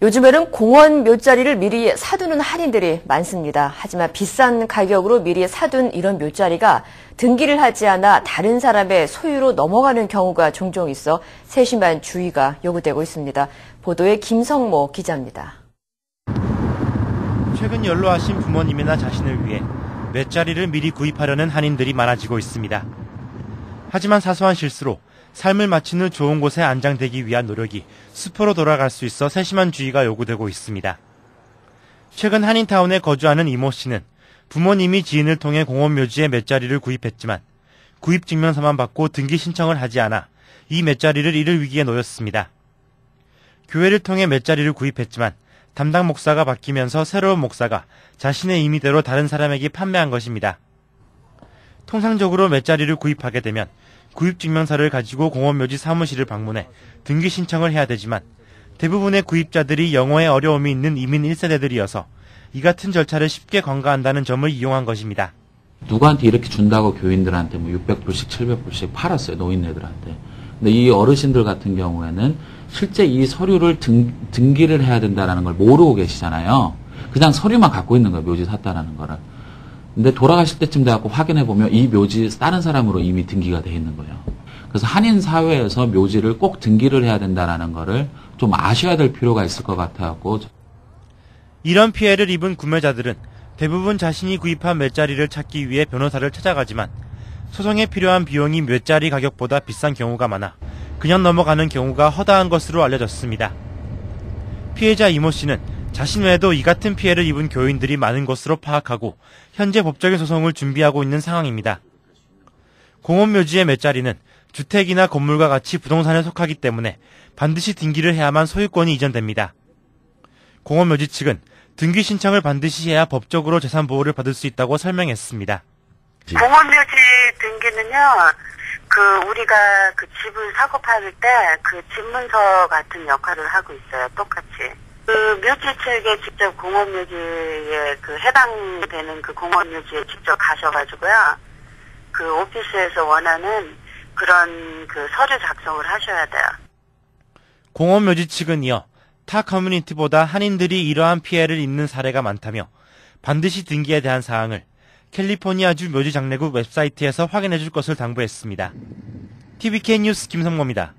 요즘에는 공원 묘자리를 미리 사두는 한인들이 많습니다. 하지만 비싼 가격으로 미리 사둔 이런 묘자리가 등기를 하지 않아 다른 사람의 소유로 넘어가는 경우가 종종 있어 세심한 주의가 요구되고 있습니다. 보도에 김성모 기자입니다. 최근 연로하신 부모님이나 자신을 위해 묘자리를 미리 구입하려는 한인들이 많아지고 있습니다. 하지만 사소한 실수로 삶을 마친 후 좋은 곳에 안장되기 위한 노력이 수포로 돌아갈 수 있어 세심한 주의가 요구되고 있습니다. 최근 한인타운에 거주하는 이모 씨는 부모님이 지인을 통해 공원 묘지에 묘자리를 구입했지만 구입증명서만 받고 등기 신청을 하지 않아 이 묘자리를 잃을 위기에 놓였습니다. 교회를 통해 묘자리를 구입했지만 담당 목사가 바뀌면서 새로운 목사가 자신의 임의대로 다른 사람에게 판매한 것입니다. 통상적으로 묘자리를 구입하게 되면 구입증명서를 가지고 공원묘지 사무실을 방문해 등기 신청을 해야 되지만 대부분의 구입자들이 영어에 어려움이 있는 이민 1세대들이어서 이 같은 절차를 쉽게 관가한다는 점을 이용한 것입니다. 누구한테 이렇게 준다고 교인들한테 뭐 600불씩 700불씩 팔았어요. 노인네들한테. 근데 이 어르신들 같은 경우에는 실제 이 서류를 등기를 해야 된다는 걸 모르고 계시잖아요. 그냥 서류만 갖고 있는 거예요. 묘지 샀다라는 거를. 근데 돌아가실 때쯤 돼갖고 확인해보면 이 묘지 다른 사람으로 이미 등기가 돼 있는 거예요. 그래서 한인 사회에서 묘지를 꼭 등기를 해야 된다는 거를 좀 아셔야 될 필요가 있을 것 같아갖고. 이런 피해를 입은 구매자들은 대부분 자신이 구입한 묘자리를 찾기 위해 변호사를 찾아가지만 소송에 필요한 비용이 묘자리 가격보다 비싼 경우가 많아 그냥 넘어가는 경우가 허다한 것으로 알려졌습니다. 피해자 이모 씨는 자신 외에도 이 같은 피해를 입은 교인들이 많은 것으로 파악하고 현재 법적인 소송을 준비하고 있는 상황입니다. 공원묘지의 묘자리는 주택이나 건물과 같이 부동산에 속하기 때문에 반드시 등기를 해야만 소유권이 이전됩니다. 공원묘지 측은 등기 신청을 반드시 해야 법적으로 재산 보호를 받을 수 있다고 설명했습니다. 공원묘지 등기는요, 우리가 집을 사고 팔 때 집문서 같은 역할을 하고 있어요. 똑같이. 묘지 측에 직접 공원묘지에 해당되는 공원묘지에 직접 가셔가지고요. 오피스에서 원하는 그런 서류 작성을 하셔야 돼요. 공원묘지 측은 이어 타 커뮤니티보다 한인들이 이러한 피해를 입는 사례가 많다며 반드시 등기에 대한 사항을 캘리포니아주 묘지 장례국 웹사이트에서 확인해 줄 것을 당부했습니다. TVK 뉴스 김성모입니다.